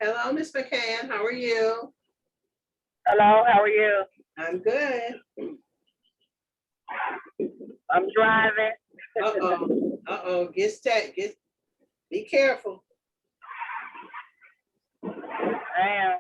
Hello, Miss McCann. How are you? Hello, how are you? I'm good. I'm driving. Uh-oh. Uh-oh. Be careful. Damn.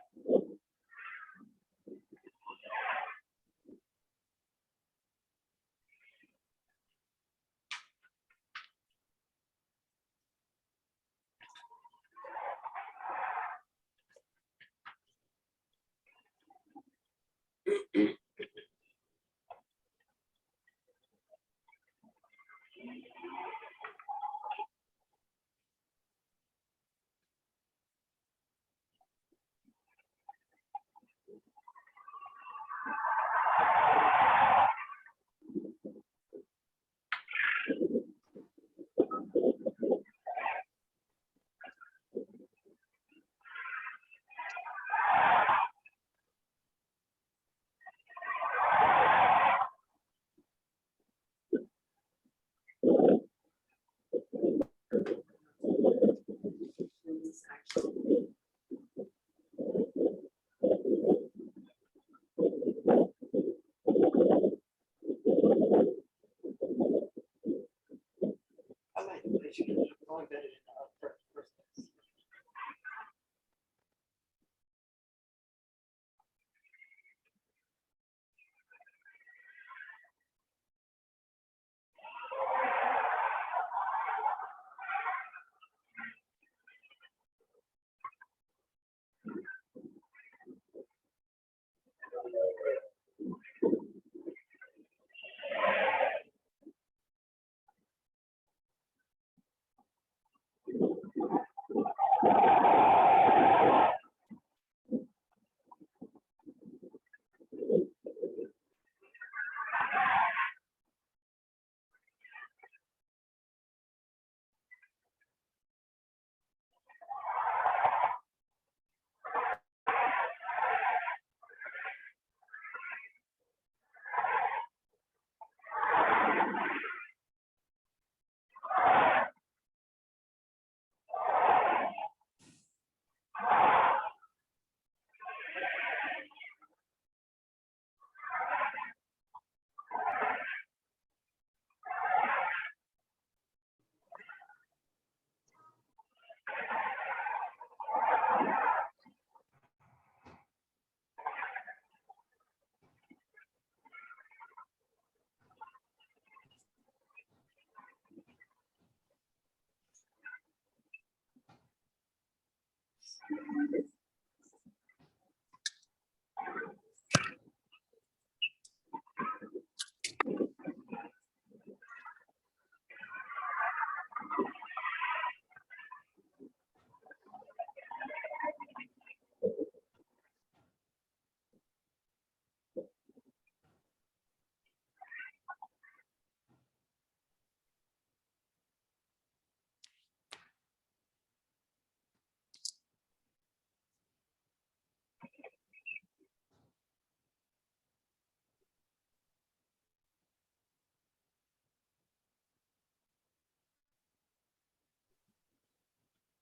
I like the way you going better than the first place.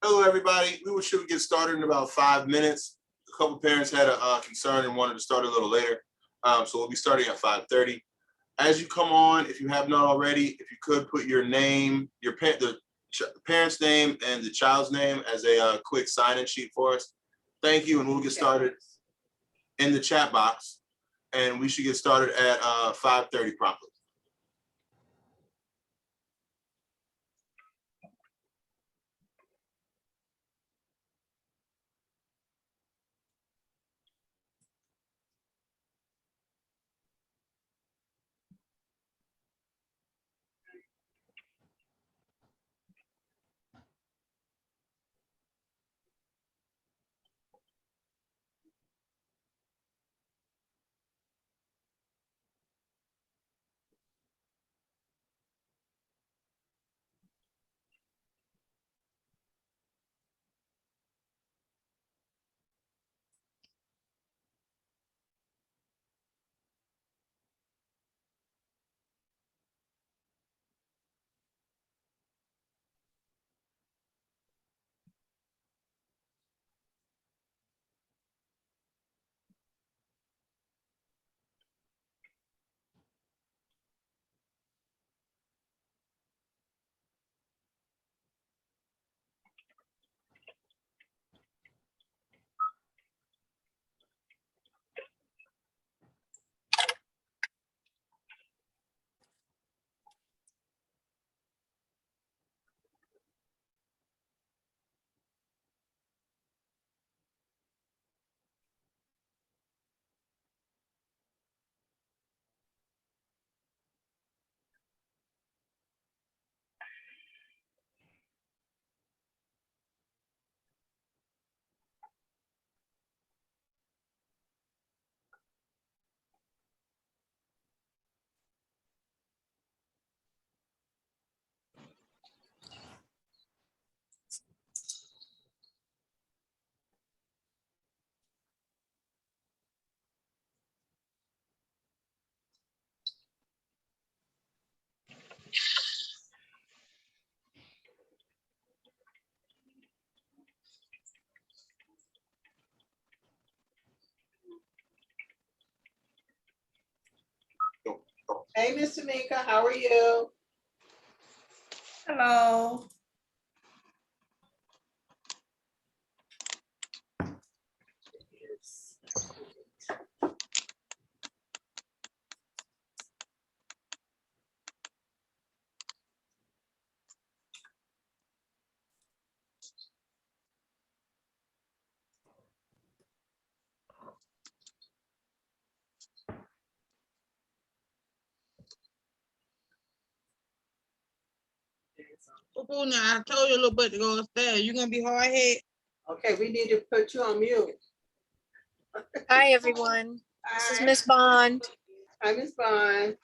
Hello, everybody. We should get started in about 5 minutes. A couple parents had a concern and wanted to start a little later. So we'll be starting at 5:30. As you come on, if you have not already, if you could put your name, the parent's name and the child's name as a quick sign-in sheet for us. Thank you, and we'll get started in the chat box. And we should get started at 5:30 promptly. Hey, Miss Tamika, how are you? Hello. Poo-poo, now I told you a little bit to go upstairs. You gonna be hard head? Okay, we need to put you on mute. Hi, everyone. This is Hi. Miss Bond. Hi, Miss Bond.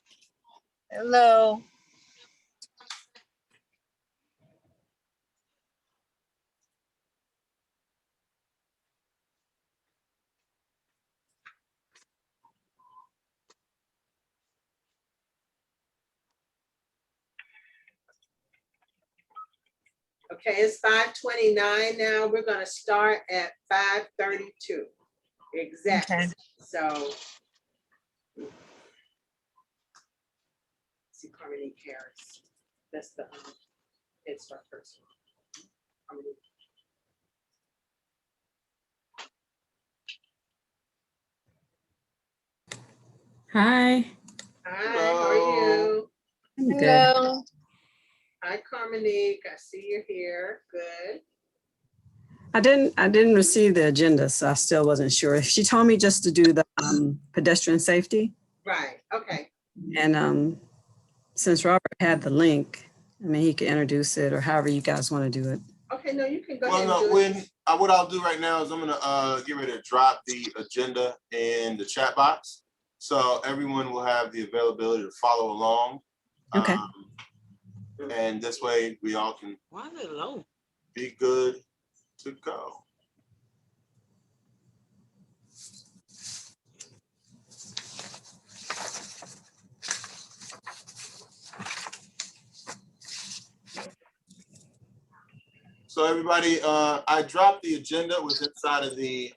Hello. Okay, it's 5:29 now. We're gonna start at 5:32. Exactly. Okay. So. See Carmonique Harris. That's the Head Start person. Carmonique. Hi, Hi, how are you? I'm good. Hello. Hi, Carmonique. I see you're here. Good. I didn't receive the agenda, so I still wasn't sure. She told me just to do the pedestrian safety. Right, okay. And since Robert had the link, I mean, he could introduce it or however you guys want to do it. Okay, no, you can go Well, ahead no, and do it. what I'll do right now is I'm gonna get ready to drop the agenda in the chat box. So everyone will have the availability to follow along. Okay. And this way we all can Why is it low? be good to go. So everybody, I dropped the agenda was inside of the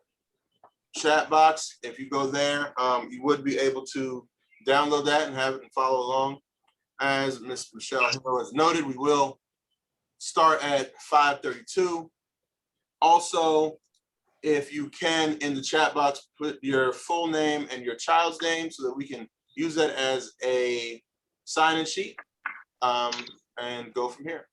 chat box. If you go there, you would be able to download that and have it and follow along. As Ms. Michelle Hill has noted, we will start at 5:32. Also, if you can, in the chat box, put your full name and your child's name so that we can use that as a sign-in sheet and go from here.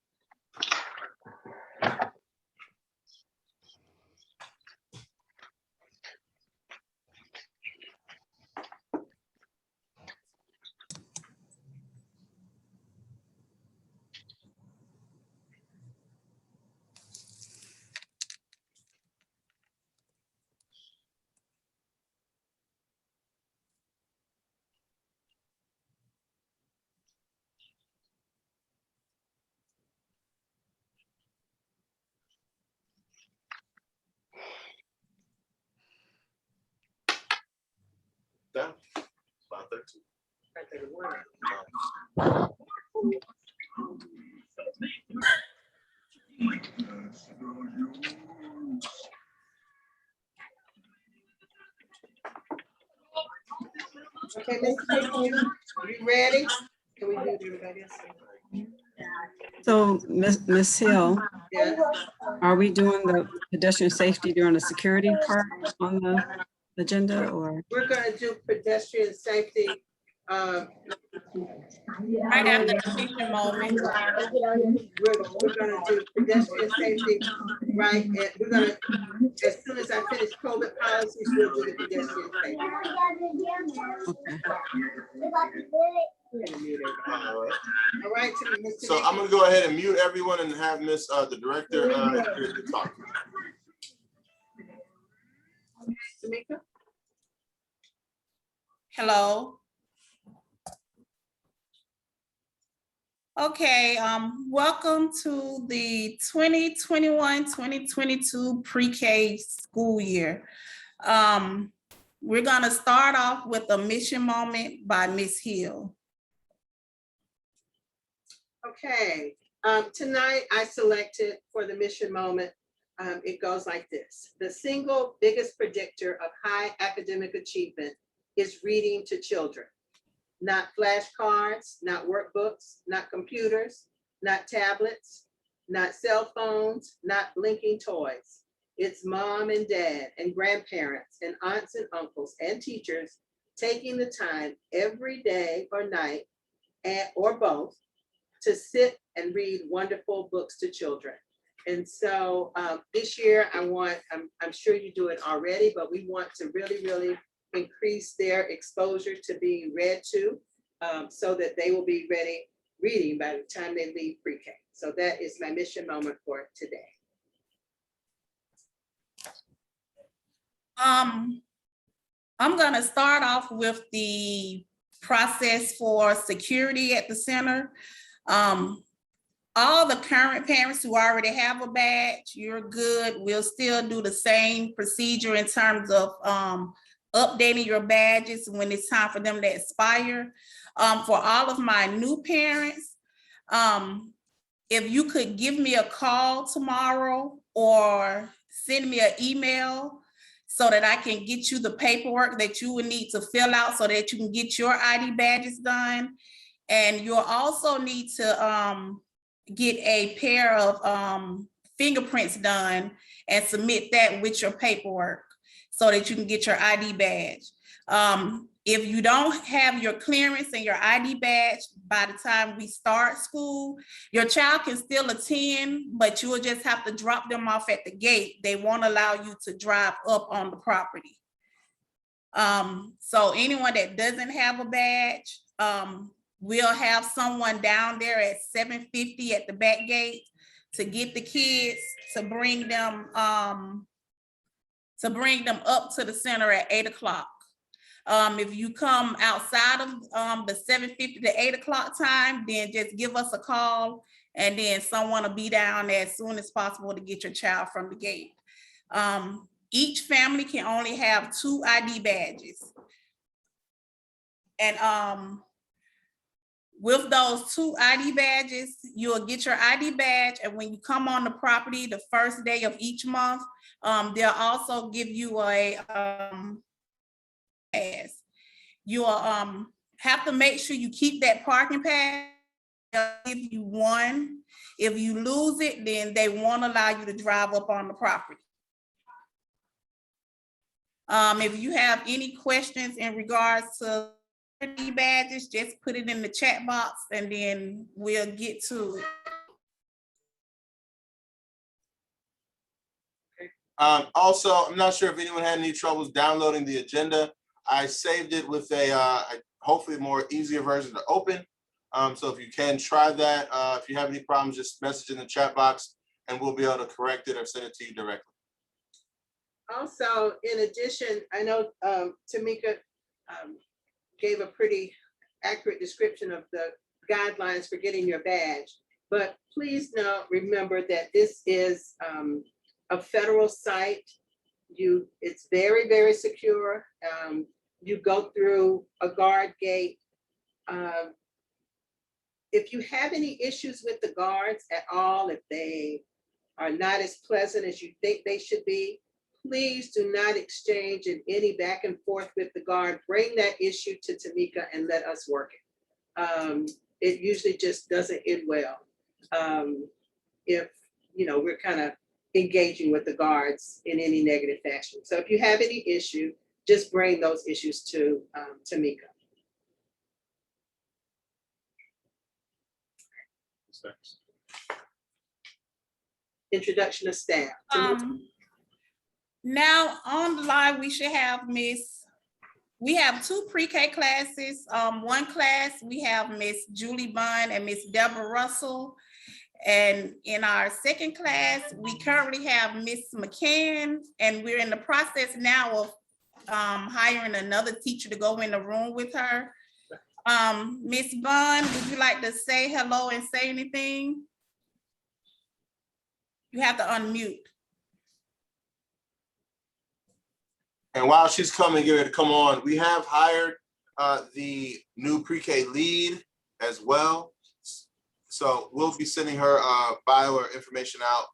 Down. 5:32. Right there, the word. Okay, Mr. Tamika, you ready? Can we do everybody else? So Miss Hill, Yeah, are we doing the pedestrian safety during the security part on the agenda or? we're gonna do pedestrian safety. Right after the mission moment. We're gonna do pedestrian safety, right? And we're gonna, as soon as I finish COVID policies, we'll do the pedestrian safety. All right, Mr. So I'm gonna go ahead and mute everyone and have Miss the director here to talk. Tamika? Hello. Okay, welcome to the 2021-2022 pre-K school year. We're gonna start off with a mission moment by Miss Hill. Okay, tonight I selected for the mission moment, it goes like this. The single biggest predictor of high academic achievement is reading to children. not flashcards, not workbooks, not computers, not tablets, not cell phones, not blinking toys. It's mom and dad and grandparents and aunts and uncles and teachers taking the time every day or night or both to sit and read wonderful books to children. And so this year I'm sure you do it already, but we want to really increase their exposure to being read to so that they will be ready reading by the time they leave pre-K. So that is my mission moment for today. I'm gonna start off with the process for security at the center. All the current parents who already have a badge, you're good. We'll still do the same procedure in terms of updating your badges when it's time for them to expire. For all of my new parents, if you could give me a call tomorrow or send me an email so that I can get you the paperwork that you would need to fill out so that you can get your ID badges done. And you'll also need to get a pair of fingerprints done and submit that with your paperwork so that you can get your ID badge. If you don't have your clearance and your ID badge by the time we start school, your child can still attend, but you will just have to drop them off at the gate. They won't allow you to drive up on the property. So anyone that doesn't have a badge, we'll have someone down there at 7:50 at the back gate to get the kids to bring them up to the center at 8 o'clock. If you come outside of the 7:50 to 8 o'clock time, then just give us a call and then someone will be down there as soon as possible to get your child from the gate. Each family can only have 2 ID badges. And with those 2 ID badges, you'll get your ID badge, and when you come on the property the first day of each month, they'll also give you a pass. You'll have to make sure you keep that parking pass. They'll give you one. If you lose it, then they won't allow you to drive up on the property. If you have any questions in regards to badges, just put it in the chat box and then we'll get to it. Also, I'm not sure if anyone had any troubles downloading the agenda. I saved it with a hopefully more easier version to open. So if you can try that, if you have any problems, just message in the chat box and we'll be able to correct it or send it to you directly. Also, in addition, I know Tamika gave a pretty accurate description of the guidelines for getting your badge, but please remember that this is a federal site. It's very secure. You go through a guard gate. If you have any issues with the guards at all, if they are not as pleasant as you think they should be, please do not exchange in any back and forth with the guard. Bring that issue to Tamika and let us work it. It usually just doesn't end well if we're kind of engaging with the guards in any negative fashion. So if you have any issue, just bring those issues to Tamika. Introduction of staff. Now on the line, we should have we have 2 pre-K classes. One class, we have Miss Julie Bunn and Miss Deborah Russell. And in our second class, we currently have Miss McCann, and we're in the process now of hiring another teacher to go in the room with her. Miss Bunn, would you like to say hello and say anything? You have to unmute. And while she's coming, get ready to come on, we have hired the new pre-K lead as well. So we'll be sending her bio or information out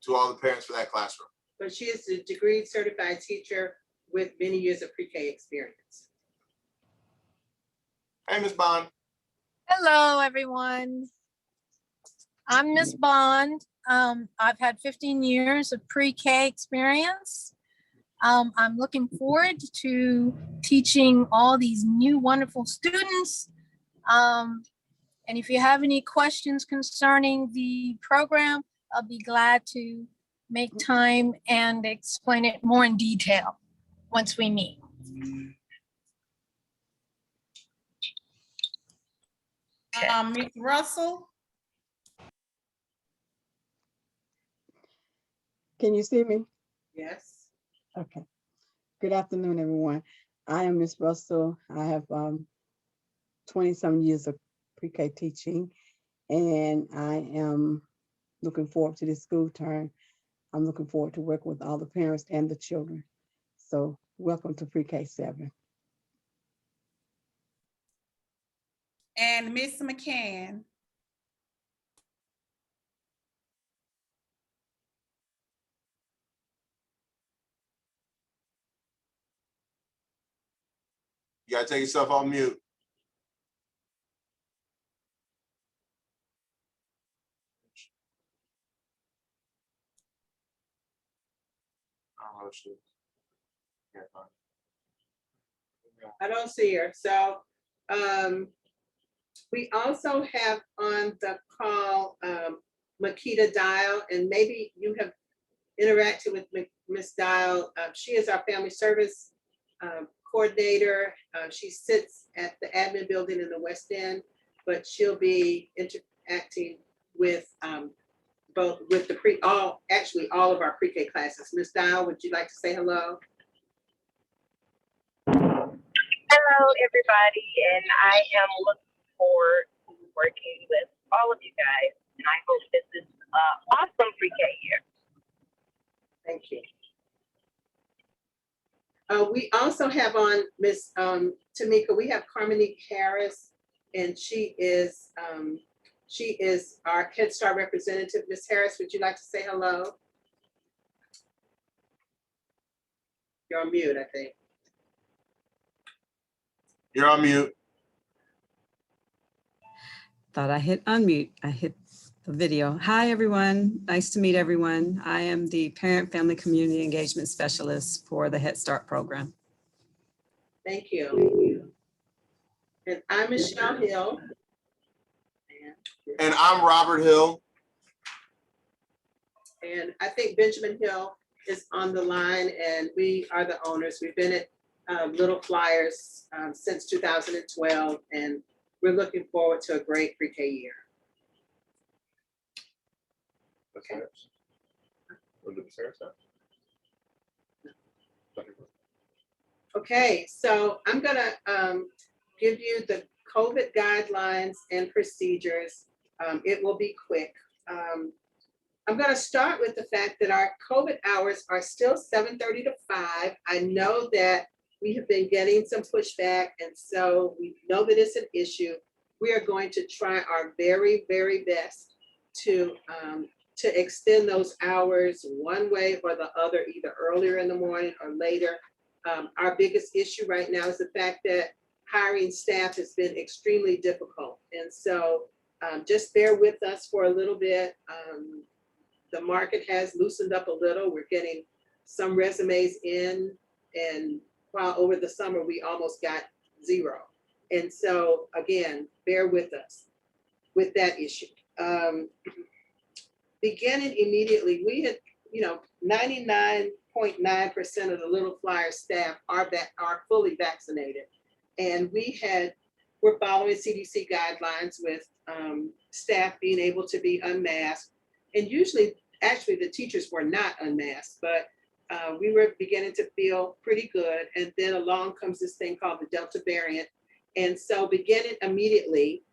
to all the parents for that classroom. But she is a degree certified teacher with many years of pre-K experience. Hey, Ms. Bond. Hello, everyone. I'm Miss Bond. I've had 15 years of pre-K experience. I'm looking forward to teaching all these new wonderful students. And if you have any questions concerning the program, I'll be glad to make time and explain it more in detail once we meet. Ms. Russell? Can you see me? Yes. Okay. Good afternoon, everyone. I am Miss Russell. I have 20-some years of pre-K teaching, and I am looking forward to this school term. I'm looking forward to working with all the parents and the children. So welcome to pre-K 7. And Ms. McCann? You gotta take yourself off mute. I don't know if she- Yeah, fine. I don't see her. So we also have on the call Makita Dial, and maybe you have interacted with Ms. Dial. She is our family service coordinator. She sits at the admin building in the West End, but she'll be interacting with both with the all of our pre-K classes. Ms. Dial, would you like to say hello? Hello, everybody, and I am looking forward to working with all of you guys, and I hope this is an awesome pre-K year. Thank you. We also have on Miss Tamika, we have Carmonique Harris, and she is our Head Start representative. Miss Harris, would you like to say hello? You're on mute, I think. You're on mute. Thought I hit unmute. I hit the video. Hi, everyone. Nice to meet everyone. I am the Parent Family Community Engagement Specialist for the Head Start program. Thank you. And I'm Michelle Hill. And I'm Robert Hill. And I think Benjamin Hill is on the line, and we are the owners. We've been at Little Flyers since 2012, and we're looking forward to a great pre-K year. Okay. Okay, so I'm gonna give you the COVID guidelines and procedures. It will be quick. I'm gonna start with the fact that our COVID hours are still 7:30 to 5. I know that we have been getting some pushback, and so we know that it's an issue. We are going to try our very, very best to extend those hours one way or the other, either earlier in the morning or later. Our biggest issue right now is the fact that hiring staff has been extremely difficult. And so just bear with us for a little bit. The market has loosened up a little. We're getting some resumes in, and while over the summer, we almost got 0. And so again, bear with us with that issue. Beginning immediately, we had, 99.9% of the Little Flyer staff are fully vaccinated. And we're following CDC guidelines with staff being able to be unmasked. And actually the teachers were not unmasked, but we were beginning to feel pretty good. And then along comes this thing called the Delta variant. And so beginning immediately,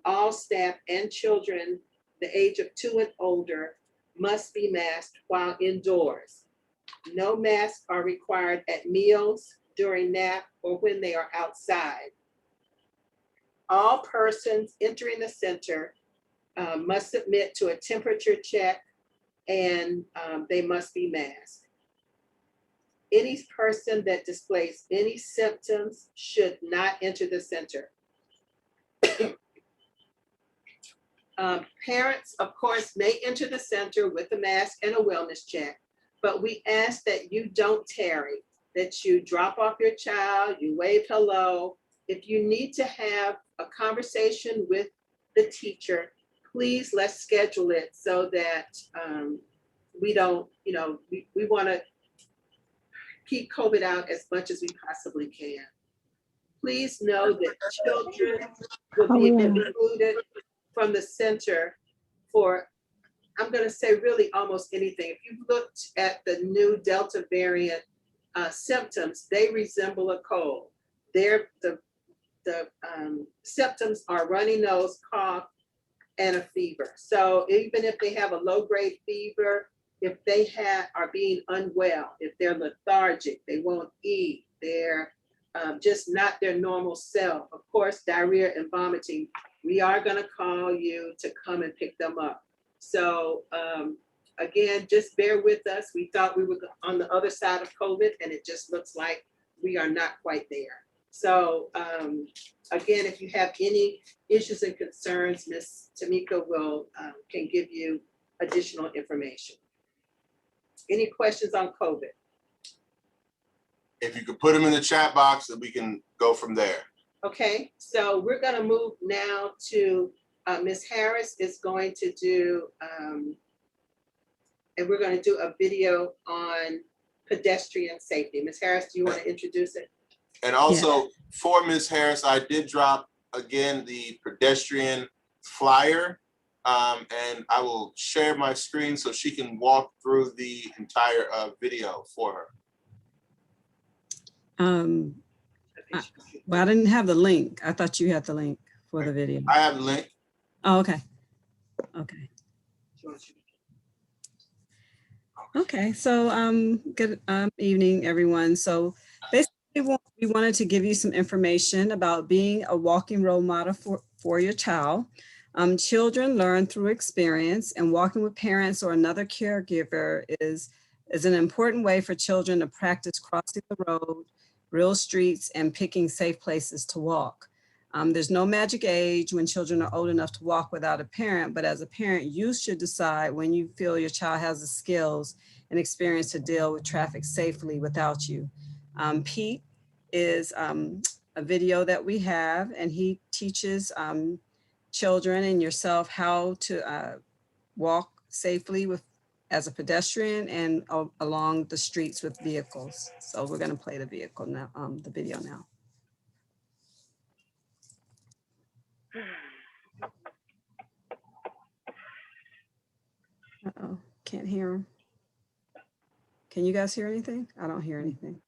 all staff and children the age of 2 and older must be masked while indoors. No masks are required at meals, during nap, or when they are outside. All persons entering the center must submit to a temperature check, and they must be masked. Any person that displays any symptoms should not enter the center. Parents, of course, may enter the center with a mask and a wellness check, but we ask that you don't tarry, that you drop off your child, you wave hello. If you need to have a conversation with the teacher, please let's schedule it so that we don't, we want to keep COVID out as much as we possibly can. Please know that children will be excluded from the center for, I'm going to say really almost anything. If you looked at the new Delta variant symptoms, they resemble a cold. The symptoms are runny nose, cough, and a fever. So even if they have a low-grade fever, if they are being unwell, if they're lethargic, they won't eat, they're just not their normal self. Of course, diarrhea and vomiting, we are going to call you to come and pick them up. So again, just bear with us. We thought we were on the other side of COVID, and it just looks like we are not quite there. So again, if you have any issues and concerns, Ms. Tamika can give you additional information. Any questions on COVID? If you could put them in the chat box, then we can go from there. Okay, so we're gonna move now to Ms. Harris is going to do, and we're gonna do a video on pedestrian safety. Ms. Harris, do you want to introduce it? And also for Ms. Harris, I did drop again the pedestrian flyer, and I will share my screen so she can walk through the entire video for her. Well, I didn't have the link. I thought you had the link for the video. I have the link. Oh, okay. Okay. Okay, so good evening, everyone. So basically, we wanted to give you some information about being a walking role model for your child. Children learn through experience, and walking with parents or another caregiver is an important way for children to practice crossing the road, real streets, and picking safe places to walk. There's no magic age when children are old enough to walk without a parent, but as a parent, you should decide when you feel your child has the skills and experience to deal with traffic safely without you. Pete is a video that we have, and he teaches children and yourself how to walk safely as a pedestrian and along the streets with vehicles. So we're going to play the vehicle now, the video now. Uh-oh, can't hear him. Can you guys hear anything? I don't hear anything.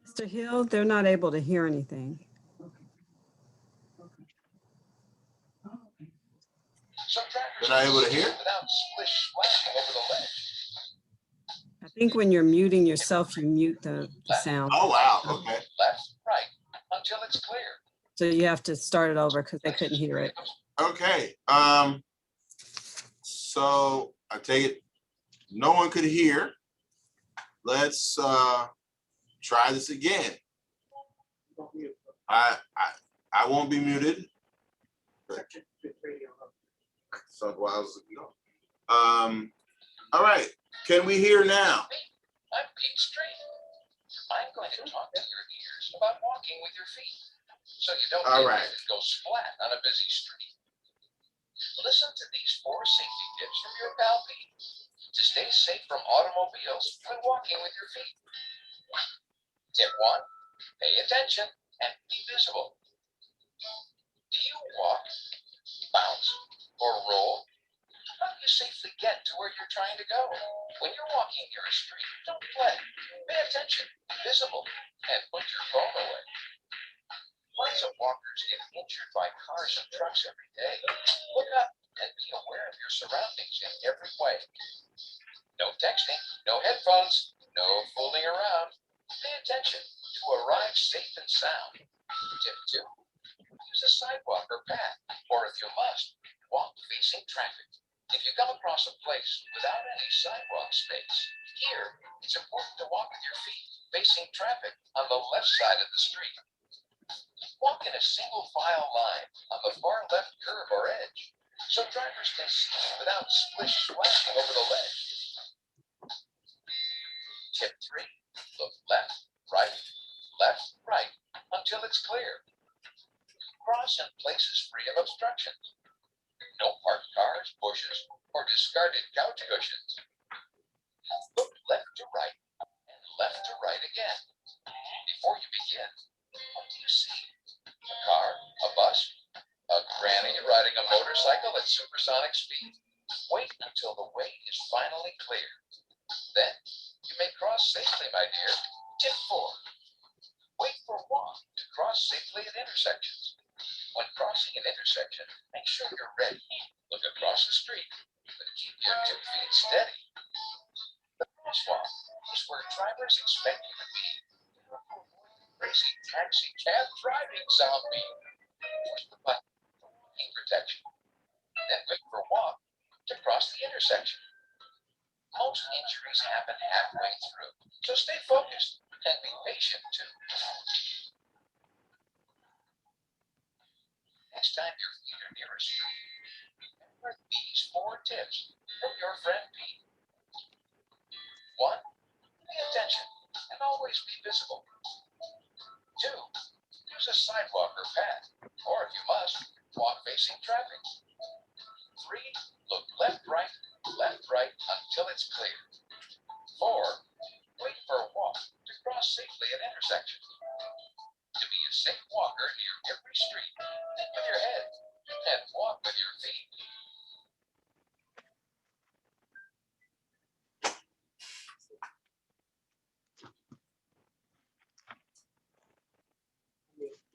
Mr. Hill, they're not able to hear anything. They're not able to hear? I think when you're muting yourself, you mute the sound. Oh, wow, okay. Left, right, until it's clear. So you have to start it over because they couldn't hear it. Okay, so I take it no one could hear. Let's try this again. I won't be muted. So all right, can we hear now? I'm Pete Street. I'm going to talk to your ears about walking with your feet, so you don't All get right. it goes flat on a busy street. Listen to these 4 safety tips from your pal Pete. to stay safe from automobiles when walking with your feet. Tip 1, pay attention and be visible. Do you walk, bounce, or roll? How do you safely get to where you're trying to go? When you're walking near a street, don't play. Pay attention, be visible, and put your phone away. Lots of walkers get injured by cars and trucks every day. Look up and be aware of your surroundings in every way. No texting, no headphones, no fooling around. Pay attention to arrive safe and sound. Tip 2, use a sidewalk or path, or if you must, walk facing traffic. If you come across a place without any sidewalk space, here, it's important to walk with your feet facing traffic on the left side of the street. Walk in a single file line on the far left curb or edge, so drivers can see you without splashing over the ledge. Tip 3, look left, right, until it's clear. Cross in places free of obstructions. No parked cars, bushes, or discarded couch cushions. Look left to right and left to right again. Before you begin, what do you see? A car, a bus, a granny riding a motorcycle at supersonic speed? Wait until the way is finally clear. Then you may cross safely, my dear. Tip 4, wait for walk to cross safely at intersections. When crossing an intersection, make sure you're ready. Look across the street, but keep your 2 feet steady. The crosswalk is where drivers expect you to be. Crazy taxi cab driving zombie. Push the button for walking protection. Then wait for walk to cross the intersection. Most injuries happen halfway through, so stay focused and be patient too. Next time your feet are near a street, remember these 4 tips from your friend Pete. 1, pay attention and always be visible. 2, use a sidewalk or path, or if you must, walk facing traffic. 3, look left, right, until it's clear. 4, wait for a walk to cross safely at intersections. To be a safe walker near every street, think with your head and walk with your feet.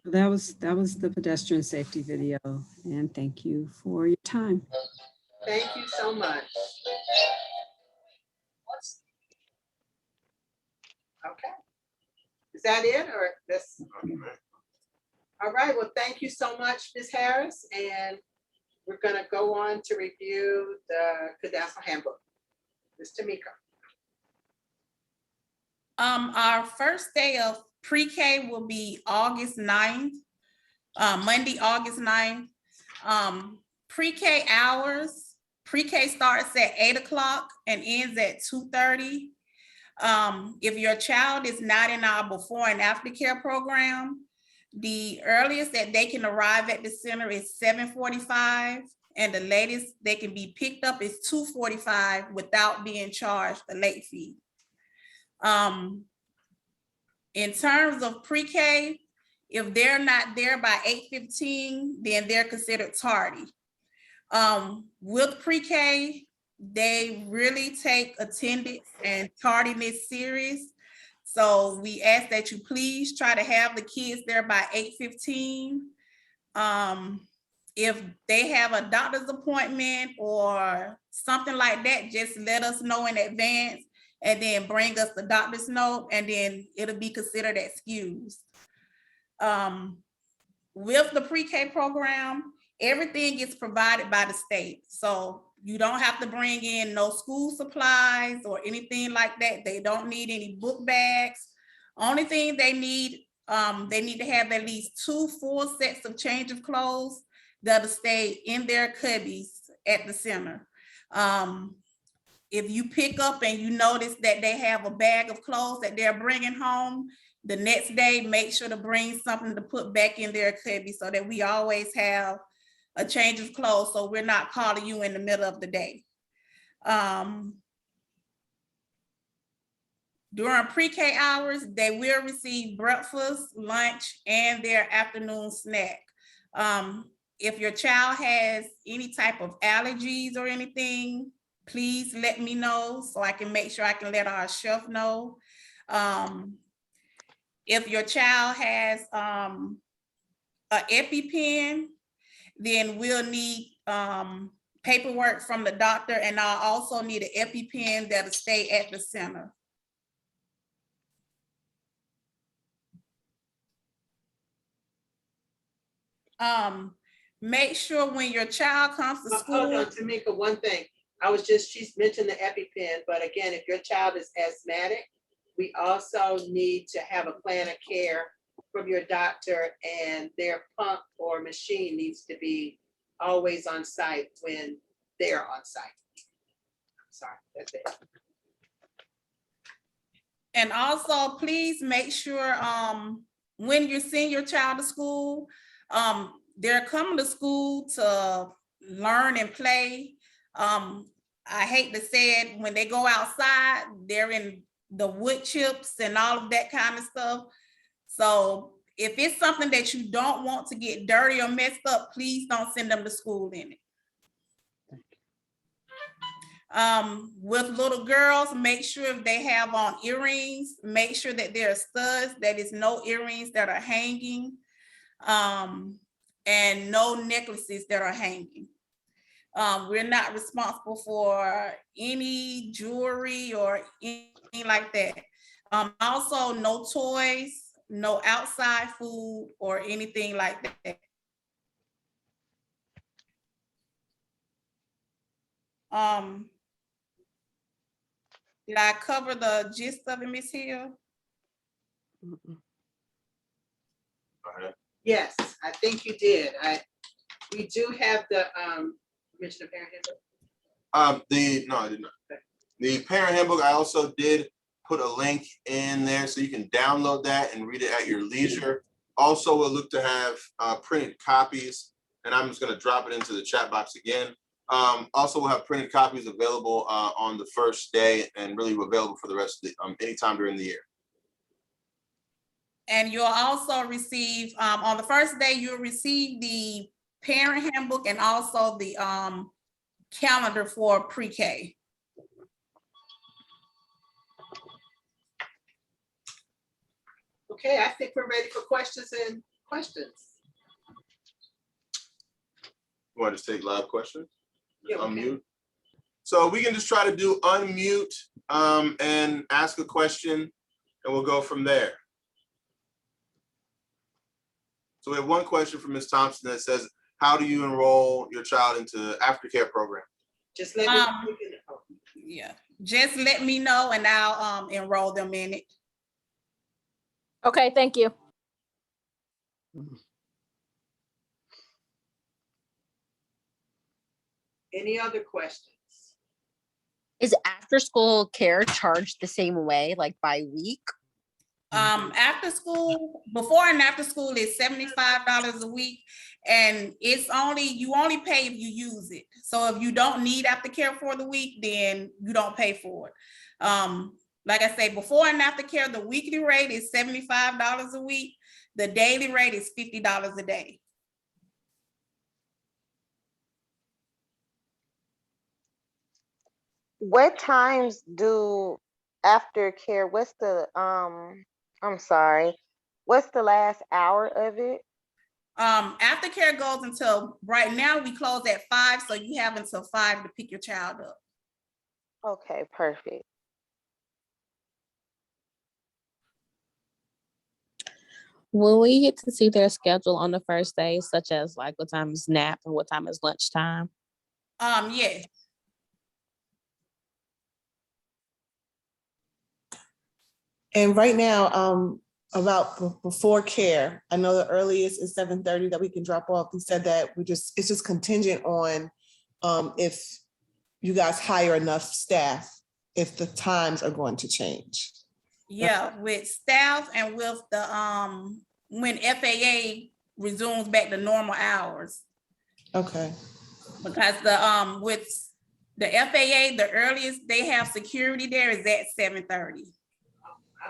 That was the pedestrian safety video, and thank you for your time. Thank you so much. Okay. Is that it or this? All right, well, thank you so much, Ms. Harris, and we're gonna go on to review the CADASL handbook. Ms. Tamika. Our first day of pre-K will be August 9th, Monday, August 9th. Pre-K hours, pre-K starts at 8 o'clock and ends at 2:30. If your child is not in our before and after care program, the earliest that they can arrive at the center is 7:45, and the latest they can be picked up is 2:45 without being charged a late fee. In terms of pre-K, if they're not there by 8:15, then they're considered tardy. With pre-K, they really take attendance and tardiness serious. So we ask that you please try to have the kids there by 8:15. If they have a doctor's appointment or something like that, just let us know in advance and then bring us the doctor's note, and then it'll be considered excused. With the pre-K program, everything is provided by the state. So you don't have to bring in no school supplies or anything like that. They don't need any book bags. Only thing they need to have at least 2 full sets of change of clothes that'll stay in their cubbies at the center. If you pick up and you notice that they have a bag of clothes that they're bringing home, the next day, make sure to bring something to put back in their cubby so that we always have a change of clothes, so we're not calling you in the middle of the day. During pre-K hours, they will receive breakfast, lunch, and their afternoon snack. If your child has any type of allergies or anything, please let me know so I can make sure I can let our chef know. If your child has an EpiPen, then we'll need paperwork from the doctor, and I'll also need an EpiPen that'll stay at the center. Make sure when your child comes to Hold on, school. Tamika, one thing. She's mentioned the EpiPen, but again, if your child is asthmatic, we also need to have a plan of care from your doctor, and their pump or machine needs to be always on site when they're on site. Sorry, that's it. And also, please make sure when you're sending your child to school, they're coming to school to learn and play. I hate to say it, when they go outside, they're in the wood chips and all of that kind of stuff. So if it's something that you don't want to get dirty or messed up, please don't send them to school in it. With little girls, make sure if they have on earrings, make sure that there are studs, that is no earrings that are hanging, and no necklaces that are hanging. We're not responsible for any jewelry or anything like that. Also, no toys, no outside food or anything like that. Did I cover the gist of it, Ms. Hill? Yes, I think you did. We do have the, Commissioner Parent Handbook. No, I did not. The parent handbook, I also did put a link in there so you can download that and read it at your leisure. Also, we'll look to have printed copies, and I'm just gonna drop it into the chat box again. Also, we'll have printed copies available on the first day and really available for the rest of the, anytime during the year. And you'll also receive, on the first day, you'll receive the parent handbook and also the calendar for pre-K. Okay, I think we're ready for questions. You want to take live questions? Yeah, we can. Unmute. So we can just try to do unmute and ask a question, and we'll go from there. So we have one question from Ms. Thompson that says, how do you enroll your child into aftercare program? Just let me. Yeah, just let me know and I'll enroll them in it. Okay, thank you. Any other questions? Is after school care charged the same way, like by week? After school, before and after school is $75 a week, and it's you only pay if you use it. So if you don't need aftercare for the week, then you don't pay for it. Like I say, before and after care, the weekly rate is $75 a week. The daily rate is $50 a day. What times do aftercare, what's the, I'm sorry, what's the last hour of it? Aftercare goes until, right now we close at 5, so you have until 5 to pick your child up. Okay, perfect. Will we get to see their schedule on the first day, such as like what time is nap and what time is lunchtime? Yes. And right now, about before care, I know the earliest is 7:30 that we can drop off. We said that it's just contingent on if you guys hire enough staff, if the times are going to change. Yeah, with staff and with the when FAA resumes back to normal hours. Okay. Because the with the FAA, the earliest they have security there is at 7:30.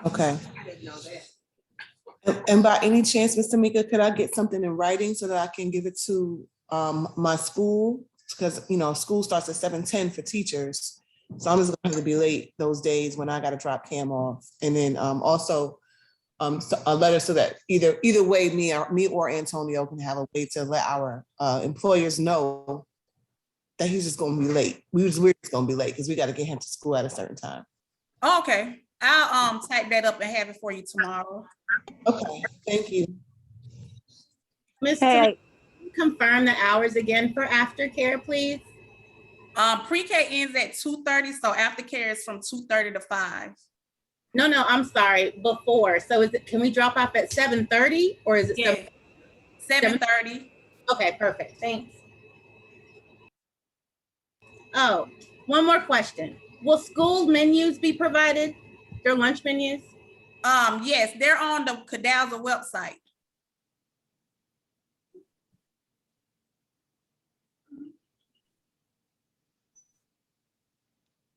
Okay. I didn't know that. And by any chance, Ms. Tamika, could I get something in writing so that I can give it to my school? Because, you know, school starts at 7:10 for teachers. So I'm just going to be late those days when I got to drop Cam off. And then also a letter so that either way, me or Antonio can have a way to let our employers know that he's just going to be late. We're just going to be late because we got to get him to school at a certain time. Okay, I'll type that up and have it for you tomorrow. Okay, thank you. Ms. Hey, Tamika, confirm the hours again for aftercare, please? Pre-K ends at 2:30, so aftercare is from 2:30 to 5. No, I'm sorry, before. So can we drop off at 7:30 or is it? Yeah, 7:30. Okay, perfect, thanks. Oh, one more question. Will school menus be provided? Their lunch menus? Yes, they're on the Cadalza website.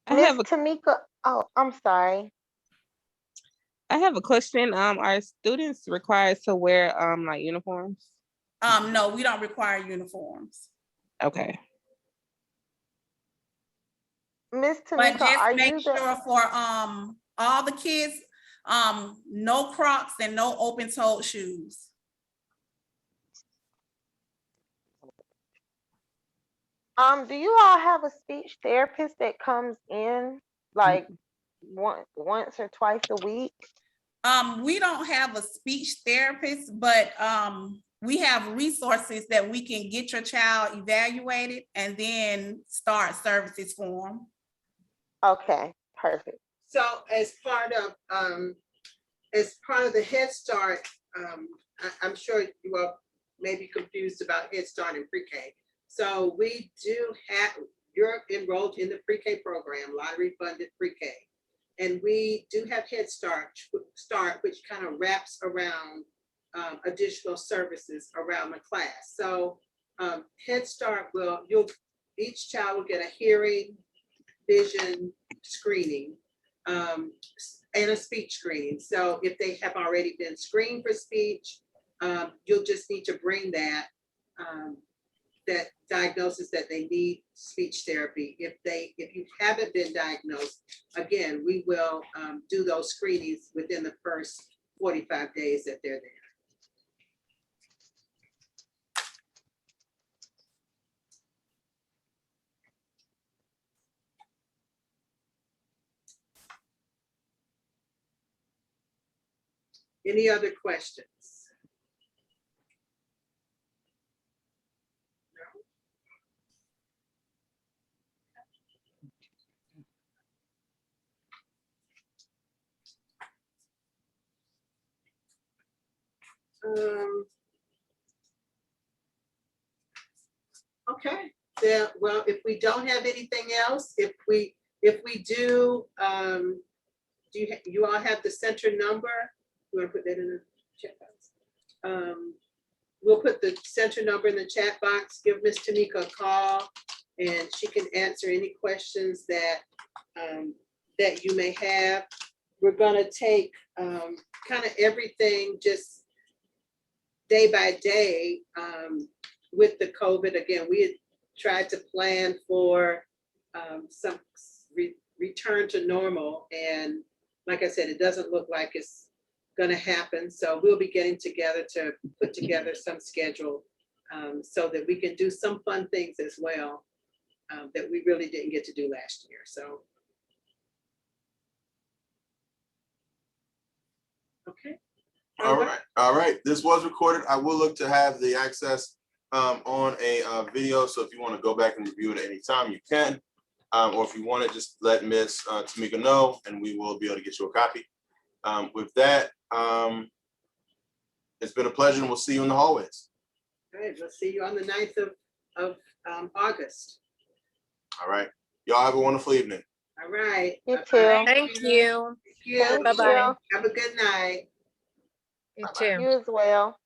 Miss Tamika, oh, I'm sorry. I have a question. Are students required to wear like uniforms? No, we don't require uniforms. Okay. Miss But Tamika, just are make you sure for all the kids, no Crocs and no open-toed shoes. do you all have a speech therapist that comes in like once or twice a week? We don't have a speech therapist, but we have resources that we can get your child evaluated and then start services for them. Okay, perfect. So as part of the Head Start, I'm sure you all may be confused about Head Start and pre-K. So we do have, you're enrolled in the pre-K program, lottery funded pre-K. And we do have Head Start, which kind of wraps around additional services around the class. So Head Start each child will get a hearing, vision screening, and a speech screening. So if they have already been screened for speech, you'll just need to bring that diagnosis that they need speech therapy. If you haven't been diagnosed, again, we will do those screenings within the first 45 days that they're there. Any other questions? Okay, then, well, if we don't have anything else, if we do, you all have the center number? You want to put that in the chat box? We'll put the center number in the chat box. Give Miss Tamika a call, and she can answer any questions that that you may have. We're gonna take kind of everything just day by day with the COVID. Again, we had tried to plan for some return to normal, and like I said, it doesn't look like it's gonna happen. So we'll be getting together to put together some schedule so that we can do some fun things as well that we really didn't get to do last year. So. Okay. All right. This was recorded. I will look to have the access on a video. So if you want to go back and review it at any time, you can. Or if you want to, just let Miss Tamika know, and we will be able to get you a copy. With that, it's been a pleasure, and we'll see you in the hallways. All right, we'll see you on the 9th of August. All right. Y'all have a wonderful evening. All right. You too. Thank you. Thank you. Thank Bye-bye. you. Have a good night. You too. You as well.